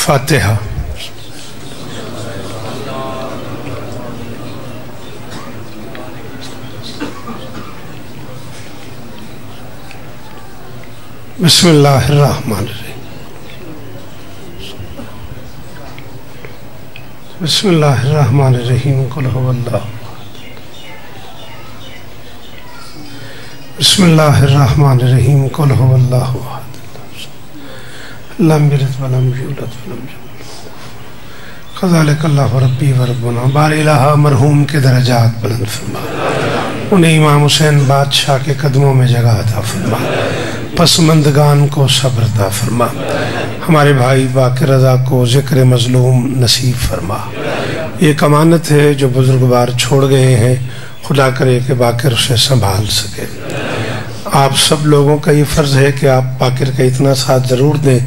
فاتحہ۔ بسم اللہ الرحمن الرحیم۔ بسم اللہ الرحمن الرحیم۔ قل هو اللہ۔ بسم اللہ الرحمن الرحیم۔ قل هو اللہ احد لم یلد ولم یولد ولم یولد کذالک اللہ ربی و ربنا۔ بار الہ مرحوم کے درجات بلند فرما، انہیں امام حسین بادشاہ کے قدموں میں جگہ عطا فرما، پسماندگان کو صبر عطا فرما، ہمارے بھائی باقر رضا کو ذکر مظلوم نصیب فرما۔ یہ ایک امانت ہے جو بزرگوار چھوڑ گئے ہیں، خدا کرے کہ باقر اسے سنبھال سکے۔ آپ سب لوگوں کا یہ فرض ہے کہ آپ باقر کا اتنا ساتھ ضرور دیں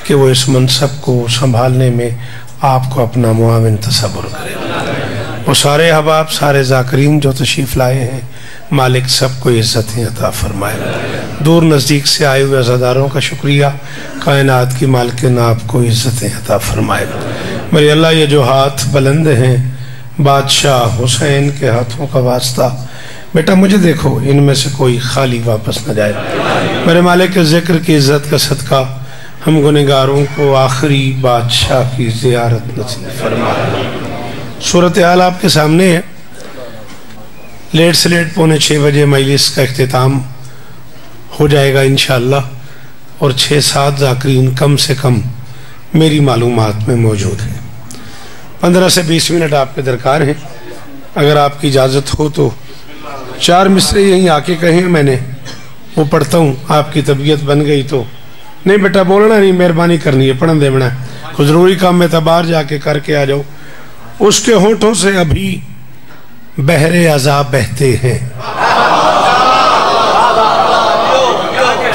کہ وہ اس منصب کو سنبھالنے میں آپ کو اپنا معاون تصور کرے۔ وہ سارے احباب، سارے ذاکرین جو تشریف لائے ہیں، مالک سب کو عزتیں عطا فرمائے۔ دور نزدیک سے آئے ہوئے عزاداروں کا شکریہ، کائنات کی مالکن آپ کو عزتیں عطا فرمائے۔ میرے اللہ، یہ جو ہاتھ بلند ہیں بادشاہ حسین کے ہاتھوں کا واسطہ، بیٹا مجھے دیکھو، ان میں سے کوئی خالی واپس نہ جائے۔ میرے مالک کے ذکر کی عزت کا صدقہ ہم گنہگاروں کو آخری بادشاہ کی زیارت نصیب فرمائے۔ صورتحال آپ کے سامنے ہے۔ لیٹ سے لیٹ 5:45 بجے مجلس کا اختتام ہو جائے گا انشاءاللہ، اور 6-7 ذاکرین کم سے کم میری معلومات میں موجود ہیں۔ 15 سے 20 منٹ آپ کے درکار ہیں۔ اگر آپ کی اجازت ہو تو 4 مصرے یہیں آ کے کہیں، میں نے وہ پڑھتا ہوں، آپ کی طبیعت بن گئی تو۔ نہیں بیٹا بولنا نہیں، مہربانی کرنی ہے، پڑھن دے بنا، کوئی ضروری کام میں باہر جا کے کر کے آ جاؤ۔ اس کے ہونٹوں سے ابھی بحر عذاب بہتے ہیں۔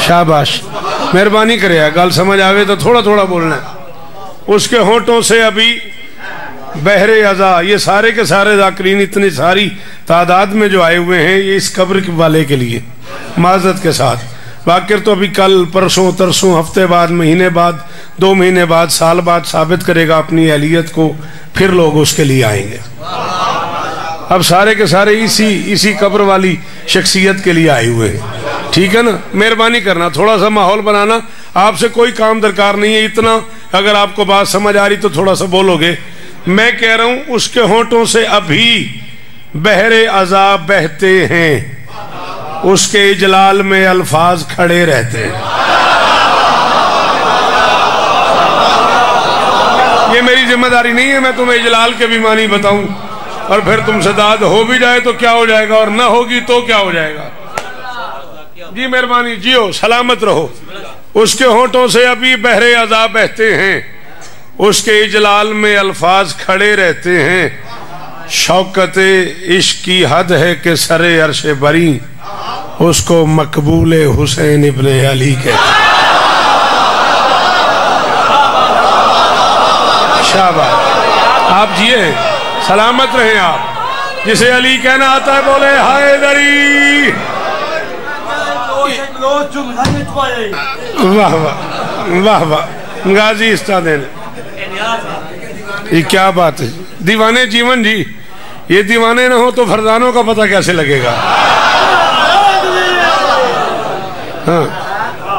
شاباش، مہربانی کرے، گل سمجھ آوے تو تھوڑا تھوڑا بولنا ہے۔ اس کے ہونٹوں سے ابھی بحر عذاب، یہ سارے کے سارے ذاکرین اتنی ساری تعداد میں جو آئے ہوئے ہیں، یہ اس قبر والے کے لیے معذرت کے ساتھ۔ باقر تو ابھی کل پرسوں ترسوں، ہفتے بعد، مہینے بعد، 2 مہینے بعد، سال بعد ثابت کرے گا اپنی اہلیت کو، پھر لوگ اس کے لیے آئیں گے۔ اب سارے کے سارے اسی قبر والی شخصیت کے لیے آئے ہوئے ہیں، ٹھیک ہے نا؟ مہربانی کرنا، تھوڑا سا ماحول بنانا، آپ سے کوئی کام درکار نہیں ہے اتنا، اگر آپ کو بات سمجھ آ رہی تو تھوڑا سا بولو گے۔ میں کہہ رہا ہوں اس کے ہونٹوں سے ابھی بحر عذاب بہتے ہیں، اس کے اجلال میں الفاظ کھڑے رہتے ہیں۔ یہ میری ذمہ داری نہیں ہے میں تمہیں اجلال کے بھی معنی بتاؤں، اور پھر تم سے داد ہو بھی جائے تو کیا ہو جائے گا، اور نہ ہوگی تو کیا ہو جائے گا۔ جی مہربانی، جیو سلامت رہو۔ اس کے ہونٹوں سے ابھی بحر عذاب بہتے ہیں، اس کے اجلال میں الفاظ کھڑے رہتے ہیں۔ شوکت عشق کی حد ہے کہ سر عرش بری، اس کو مقبول حسین ابن علی کہتے ہیں۔ شاباش، آپ جیے ہیں، سلامت رہیں آپ۔ جسے علی کہنا آتا ہے بولے حیدری۔ واہ واہ واہ واہ، غازی استادین، یہ کیا بات ہے۔ دیوانے جیون جی، یہ دیوانے نہ ہو تو فرزانوں کا پتہ کیسے لگے گا۔ ہاں،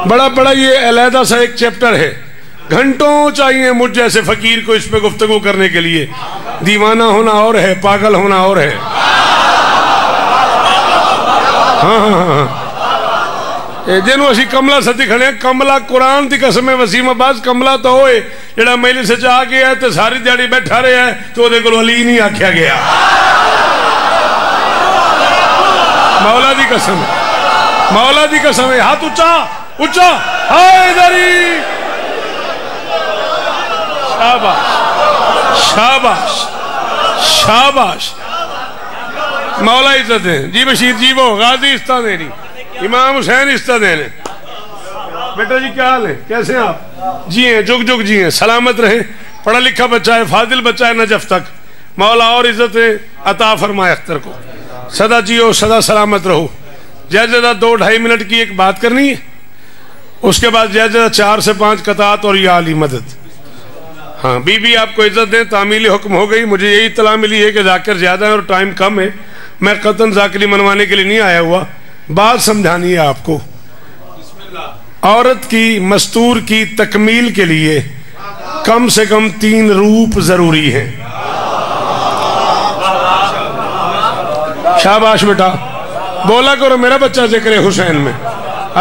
بڑا یہ علیحدہ سا ایک چیپٹر ہے، گھنٹوں چاہیے مجھ جیسے فقیر کو اس پہ گفتگو کرنے کے لیے۔ دیوانہ ہونا اور ہے، پاگل ہونا اور ہے۔ ہاں ہاں ہاں، جنہوں اسی کملہ ستی کھڑے ہیں، کملہ قرآن دی قسم وسیم عباس، کملہ تو ہوئے جڑا مجلس سے چاہ گیا ہے تو ساری دیہڑی بیٹھا رہے ہیں تو وہ دیکھو علی نہیں آکھیا گیا۔ مولا دی قسم، مولا دی قسم، ہاتھ اچھا اچھا، حیدری۔ شاباش شاباش شاباش، مولا عزت ہے۔ جی بشیر جی، وہ غازی استاد ہے، امام حسین استاد ہے۔ بیٹا جی کیا حال ہے، کیسے ہیں آپ؟ جی ہیں، جگ جگ جی ہیں، سلامت رہیں۔ پڑھا لکھا بچہ ہے، فاضل بچہ ہے نجف تک، مولا اور عزت عطا فرمائے اختر کو۔ سدا جیو، سدا سلامت رہو۔ جائزہ 2-2.5 منٹ کی ایک بات کرنی ہے، اس کے بعد جائزہ 4 سے 5 قطعات اور یا علی مدد۔ ہاں بی بی آپ کو عزت دیں، تعمیلی حکم ہو گئی. مجھے یہی اطلاع ملی ہے کہ ذاکر زیادہ ہے اور ٹائم کم ہے. میں قطعاً ذاکری منوانے کے لیے نہیں آیا ہوا. بات سمجھانی ہے آپ کو. عورت کی مستور کی تکمیل کے لیے کم سے کم 3 روپ ضروری ہیں. شاباش بیٹا، بولا کرو میرا بچہ ذکر حسین میں.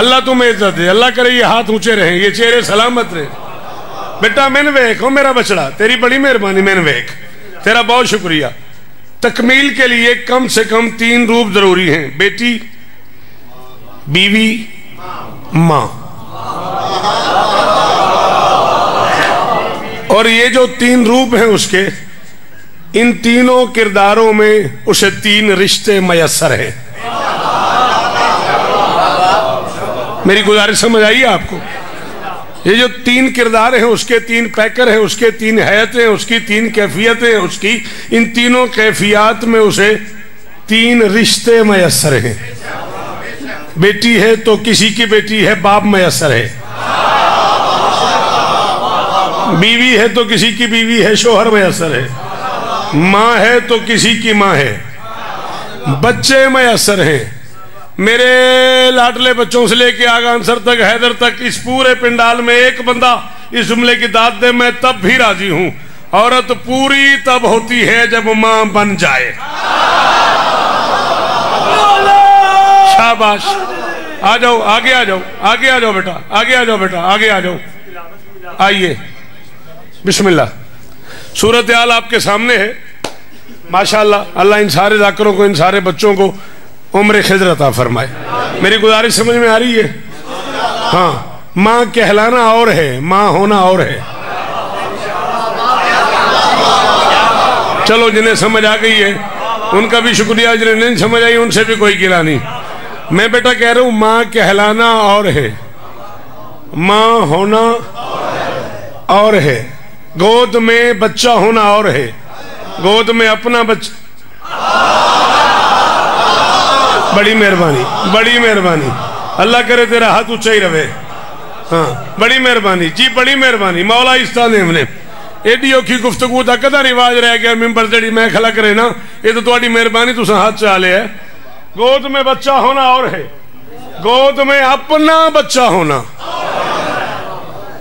اللہ تمہیں عزت دے، اللہ کرے یہ ہاتھ اونچے رہیں، یہ چہرے سلامت رہیں. بیٹا مین ویک ہو میرا بچڑا، تیری بڑی مہربانی مین ویک، تیرا بہت شکریہ. تکمیل کے لیے کم سے کم 3 روپ ضروری ہیں: بیٹی، بیوی، ماں. اور یہ جو 3 روپ ہیں اس کے، ان تینوں کرداروں میں اسے 3 رشتے میسر ہیں. میری گزارش سمجھ آئی آپ کو؟ یہ جو 3 کردار ہیں اس کے 3 پیکر ہیں، اس کے 3 حیتیں، اس کی 3 کیفیتیں، اس کی ان تینوں کیفیات میں اسے 3 رشتے میسر ہیں. بیٹی ہے تو کسی کی بیٹی ہے، باپ میسر ہے. بیوی ہے تو کسی کی بیوی ہے، شوہر میسر ہے. ماں ہے تو کسی کی ماں ہے. بچے میسر ہیں. میرے لاڈلے بچوں سے لے کے آگا انصر تک، حیدر تک، اس پورے پنڈال میں ایک بندہ اس جملے کی داد دے، میں تب بھی راضی ہوں. عورت پوری تب ہوتی ہے جب ماں بن جائے. شاباش. آ جاؤ، آگے آ جاؤ، آگے آ جاؤ بیٹا، آگے آ جاؤ بیٹا، آگے آ جاؤ. آئیے بسم اللہ. صورتحال آپ کے سامنے ہے. ماشاءاللہ اللہ ان سارے ذاکروں کو، ان سارے بچوں کو عمر خضر عطا فرمائے. میری گزارش سمجھ میں آ رہی ہے؟ ہاں. ماں کہلانا اور ہے، ماں ہونا اور ہے. چلو جنہیں سمجھ آ گئی ہے ان کا بھی شکریہ، جنہیں نہیں سمجھ آئی ان سے بھی کوئی گلہ نہیں. میں بیٹا کہہ رہا ہوں ماں کہلانا اور ہے، ماں ہونا اور ہے. گود میں بچہ ہونا اور ہے، گود میں اپنا بچہ. بڑی مہربانی، بڑی مہربانی. اللہ کرے تیرا ہاتھ اونچا ہی رہے. ہاں بڑی مہربانی جی، بڑی مہربانی. مولا استاد نے ایڈی اوکھی گفتگو دا کدا رواج رہ گیا ممبر جڑی میں کھلا کرے نا، یہ تو تہاڈی مہربانی تساں ہاتھ چا لے ہے. گود میں بچہ ہونا اور ہے، گود میں اپنا بچہ ہونا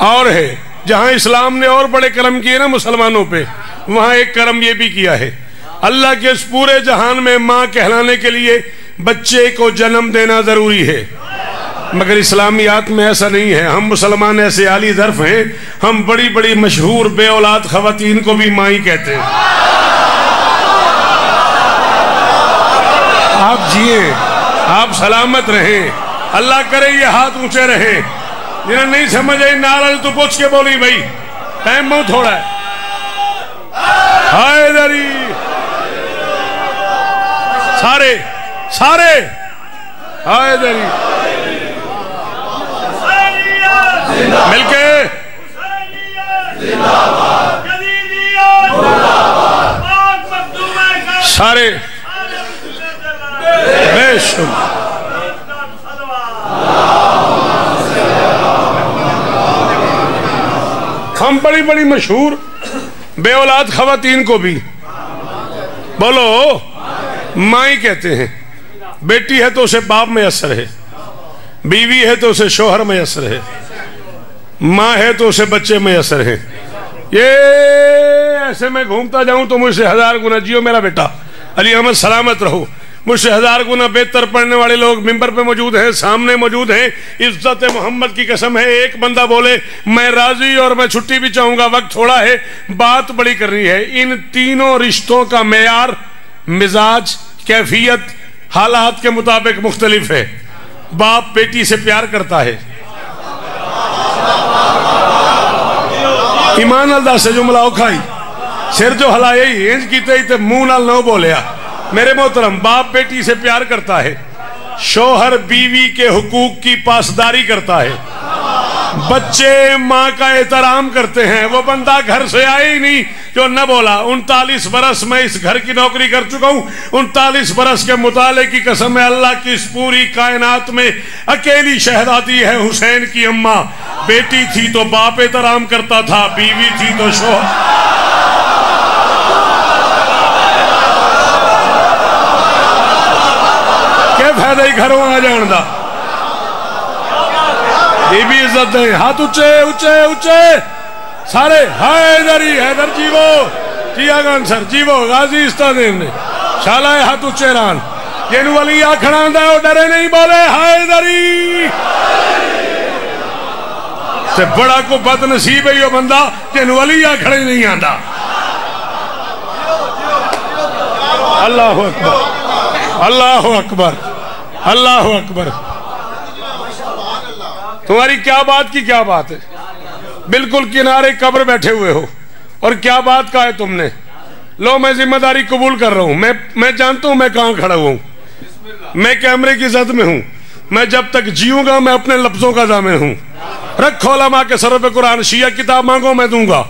اور ہے. جہاں اسلام نے اور بڑے کرم کیے نا مسلمانوں پہ، وہاں ایک کرم یہ بھی کیا ہے. اللہ کے اس پورے جہان میں ماں کہلانے کے لیے بچے کو جنم دینا ضروری ہے، مگر اسلامیات میں ایسا نہیں ہے. ہم مسلمان ایسے عالی ظرف ہیں، ہم بڑی بڑی مشہور بے اولاد خواتین کو بھی ماں ہی کہتے ہیں. آپ جئیں، آپ سلامت رہیں، اللہ کرے یہ ہاتھ اونچے رہیں. جنہیں نہیں سمجھ آئی نعرہ تو پوچھ کے بولی بھائی، ٹائم بہت تھوڑا ہے. حیدری سارے سارے حیدری مل کے سارے بے شک. ہم بڑی بڑی مشہور بے اولاد خواتین کو بھی بولو ماں ہی کہتے ہیں. بیٹی ہے تو اسے باپ میسر ہے، بیوی ہے تو اسے شوہر میسر ہے، ماں ہے تو اسے بچے میسر ہیں. یہ ایسے میں گھومتا جاؤں تو مجھ سے 1000 گنا جیو میرا بیٹا علی احمد سلامت رہو. مجھ سے 1000 گنا بہتر پڑھنے والے لوگ ممبر پہ موجود ہیں، سامنے موجود ہیں. عزت محمد کی قسم ہے ایک بندہ بولے میں راضی اور میں چھٹی بھی چاہوں گا، وقت تھوڑا ہے، بات بڑی کرنی ہے. ان تینوں رشتوں کا معیار، مزاج، کیفیت حالات کے مطابق مختلف ہے. باپ بیٹی سے پیار کرتا ہے. ایمان اللہ سے جملہ اوکھائی سر جو ہلائے ہی انج کیتے ہی تے منہ نال نہ بولیا. میرے محترم باپ بیٹی سے پیار کرتا ہے، شوہر بیوی کے حقوق کی پاسداری کرتا ہے، بچے ماں کا احترام کرتے ہیں. وہ بندہ گھر سے آئے ہی نہیں جو نہ بولا 39 برس میں اس گھر کی نوکری کر چکا ہوں. 39 برس کے مطالعے کی قسم ہے اللہ کی اس پوری کائنات میں اکیلی شہزادی ہے حسین کی اماں. بیٹی تھی تو باپ احترام کرتا تھا, بیوی تھی تو شوہر. کیا فائدہ ہی گھروں آ جان دا. بی بی عزت دیں, ہاتھ اچھے اچھے اچھے سارے. حیدری حیدر جیوو جی آگان سر جیوو غازی استادین نے شالہ ہاتھ اچھے ران جنہوں ولی آکھنا آندہ ہے وہ ڈرے نہیں بولے حیدری. تے بڑا کو بد نصیب ہے یہ بندہ جنہوں ولی آکھنا نہیں آندہ. اللہ اکبر اللہ اکبر اللہ اکبر. تمہاری کیا بات کی کیا بات ہے, بالکل کنارے قبر بیٹھے ہوئے ہو اور کیا بات کہا ہے تم نے. لو میں ذمہ داری قبول کر رہا ہوں. میں جانتا ہوں میں کہاں کھڑا ہوا ہوں. میں کیمرے کی زد میں ہوں. میں جب تک جیوں گا میں اپنے لفظوں کا ضامن ہوں. رکھو علماء کے سروں پہ قرآن. شیعہ کتاب مانگو میں دوں گا,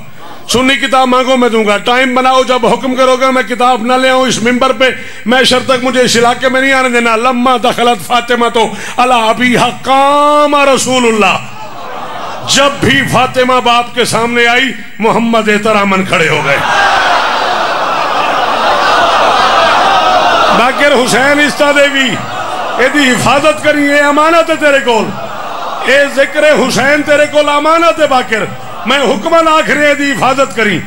سنی کتاب مانگو میں دوں گا. ٹائم بناؤ جب حکم کرو گا میں کتاب نہ لے آؤں اس ممبر پہ. میں شر تک مجھے اس علاقے میں نہیں آنے دینا. لما دخلت فاطمہ تو علی ابیہا قام رسول اللہ. جب بھی فاطمہ باپ کے سامنے آئی محمد احتراماً کھڑے ہو گئے. باقر حسین استا دیوی اے دی حفاظت کریں, اے امانت ہے تیرے کول. اے ذکر حسین تیرے کول امانت ہے باقر. میں حکمن آخری دی حفاظت کری.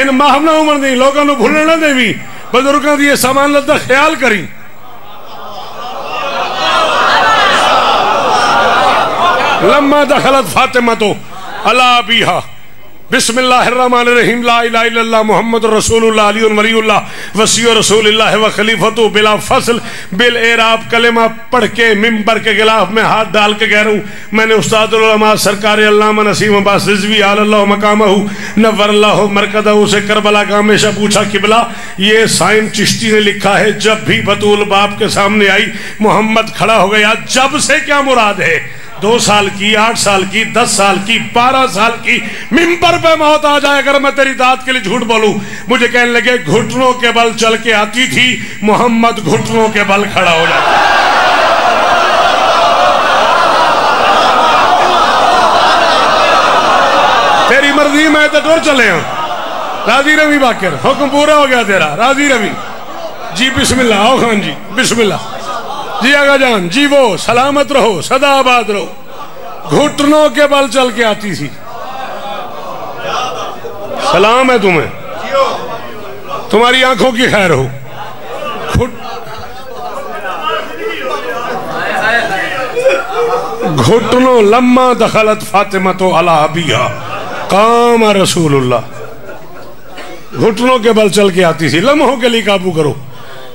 ان محمد عمر دی لوگوں نے بھولنے نہ دے بھی بزرگاں دی سامان لدہ خیال کری. لما دخلت فاطمہ تو علی ابیہا بسم اللہ الرحمن الرحیم لا الہ الا اللہ محمد رسول اللہ علی ولی اللہ وصی رسول اللہ و خلیفۃ بلا فصل بالاعراب. کلمہ پڑھ کے ممبر کے غلاف میں ہاتھ ڈال کے کہہ رہا ہوں. میں نے استاد العلماء سرکار علامہ نسیم عباس رضوی علی اللہ مقامہ نور اللہ مرکزہ سے کربلا کا ہمیشہ پوچھا قبلہ. یہ سائن چشتی نے لکھا ہے جب بھی بطول باپ کے سامنے آئی محمد کھڑا ہو گیا. جب سے کیا مراد ہے؟ 2 سال کی, 8 سال کی, 10 سال کی, 12 سال کی. ممبر پہ موت آ جائے اگر میں تیری ذات کے لیے جھوٹ بولوں. مجھے کہنے لگے گھٹنوں کے بل چل کے آتی تھی, محمد گھٹنوں کے بل کھڑا ہو جاتا. تیری مرضی میں تو ڈور چلے ہوں. راضی روی باقر, حکم پورا ہو گیا تیرا. راضی روی جی بسم اللہ. آؤ خان جی بسم اللہ. جی آگا جان جی وہ سلامت رہو سدا آباد رہو. گھٹنوں کے بل چل کے آتی تھی. سلام ہے تمہیں, تمہاری آنکھوں کی خیر ہو. گھٹنوں لما دخلت فاطمہ تو علی ابیہا قام رسول اللہ. گھٹنوں کے بل چل کے آتی تھی. لمحوں کے لیے قابو کرو.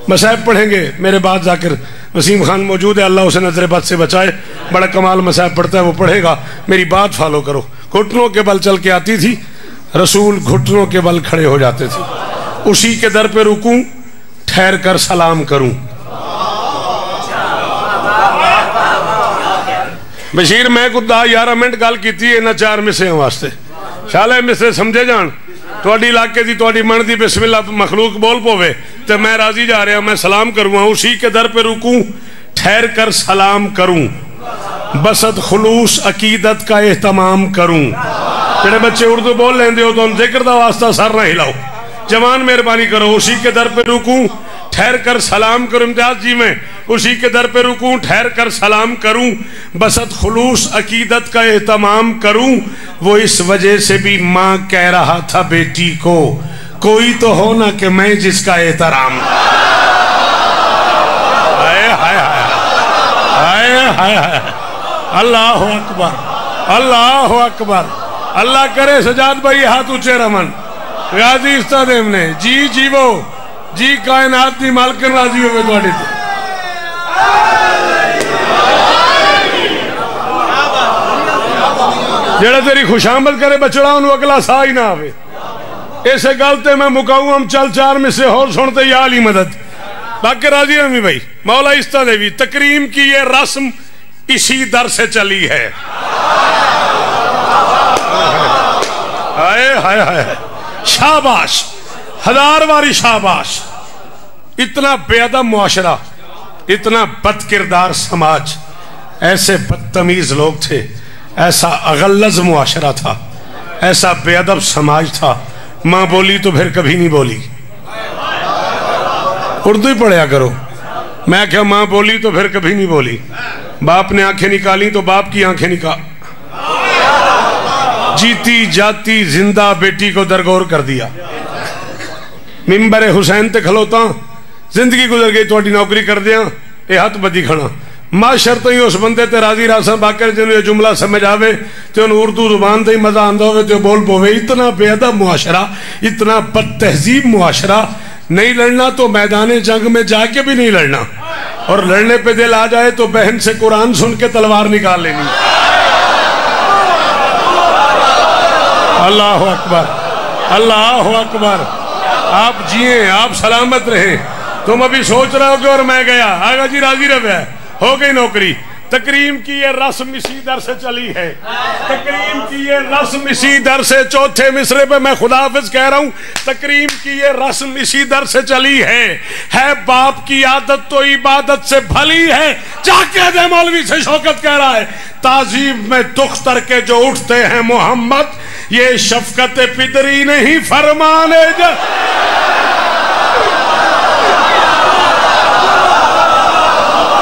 مصائب پڑھیں گے میرے بعد ذاکر وسیم خان موجود ہے, اللہ اسے نظر بد سے بچائے. بڑا کمال مصائب پڑھتا ہے, وہ پڑھے گا. میری بات فالو کرو. گھٹنوں کے بل چل کے آتی تھی, رسول گھٹنوں کے بل کھڑے ہو جاتے تھے. اسی کے در پہ رکوں, ٹھہر کر سلام کروں. بشیر میں کو 10-11 منٹ گل کیتی ہے نہ 4 مسے واسطے. شالے مسے سمجھے جان. توڑی علاقے دی توڑی من دی بسم اللہ مخلوق بول پوے تو میں راضی جا رہا میں سلام کروں. اسی کے در پہ رکوں, ٹھہر کر سلام کروں. بسط خلوص عقیدت کا اہتمام کروں. جڑے بچے اردو بول لیندے ہو تو ان ذکر دا واسطہ سر نہ ہلاؤ. جوان مہربانی کرو. اسی کے در پہ رکوں, ٹھہر کر سلام کروں. امتیاز جی میں اسی کے در پہ رکوں, ٹھہر کر سلام کروں. بسط خلوص عقیدت کا اہتمام کروں. وہ اس وجہ سے بھی ماں کہہ رہا تھا بیٹی کو کوئی تو ہو نا کہ میں جس کا احترام. اللہ اکبر اللہ اکبر. اللہ کرے سجاد بھائی ہاتھ اونچے رمن. غازی استادیم نے جی جی وہ جی کائنات دی مالکن راضی ہوئے دوڑی تھے. جڑا تیری خوش آمد کرے بچڑا انہوں اگلا سا ہی نہ آوے. ایسے گلتے میں مکاؤں ہم چل 4 میں سے اور سنتے یا علی مدد. باقی راضی رمی بھائی مولا استہ دیوی تکریم کی یہ رسم اسی در سے چلی ہے. ہائے ہائے ہائے، شاباش، ہزار باری شاباش. اتنا بے ادب معاشرہ، اتنا بد کردار سماج، ایسے بدتمیز لوگ تھے، ایسا اغلظ معاشرہ تھا، ایسا بے ادب سماج تھا. ماں بولی تو پھر کبھی نہیں بولی. اردو ہی پڑھیا کرو. میں کہا ماں بولی تو پھر کبھی نہیں بولی. باپ نے آنکھیں نکالی تو باپ کی آنکھیں نکال. جیتی جاتی زندہ بیٹی کو درگور کر دیا. ممبر حسین تے کھلوتا، زندگی گزر گئی توڑی نوکری کر دیا، اے ہاتھ بدی کھڑا. معاشر تو ہی اس بندے تے راضی راسا باکر جنہوں یہ جملہ سمجھ آوے تے ان اردو زبان تے ہی مزہ آندہ ہوئے تے بول پوے. اتنا بے ادب معاشرہ، اتنا بد تہذیب معاشرہ. نہیں لڑنا تو میدان جنگ میں جا کے بھی نہیں لڑنا، اور لڑنے پہ دل آ جائے تو بہن سے قرآن سن کے تلوار نکال لینی. اللہ اکبر، اللہ اکبر. آپ جئیں، آپ سلامت رہیں. تم ابھی سوچ رہے ہو کہ اور میں گیا، آگا جی راضی رہے، ہو گئی نوکری. تکریم کی یہ رسم اسی در سے چلی ہے، تکریم کی یہ رسم اسی در سے. چوتھے مصرے پہ میں خدا حافظ کہہ رہا ہوں، تکریم کی یہ رسم اسی در سے چلی ہے باپ کی عادت تو عبادت سے بھلی ہے. جا کے دے مولوی سے شوکت کہہ رہا ہے، تعظیم میں دختر کے جو اٹھتے ہیں محمد، یہ شفقت پدری نہیں فرمانے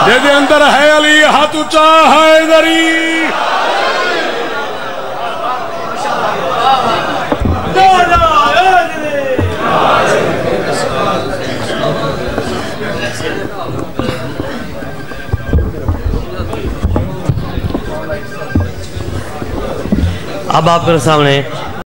جیدے اندر ہے علی ہاتھ اچا ہے دری. اب آپ کے سامنے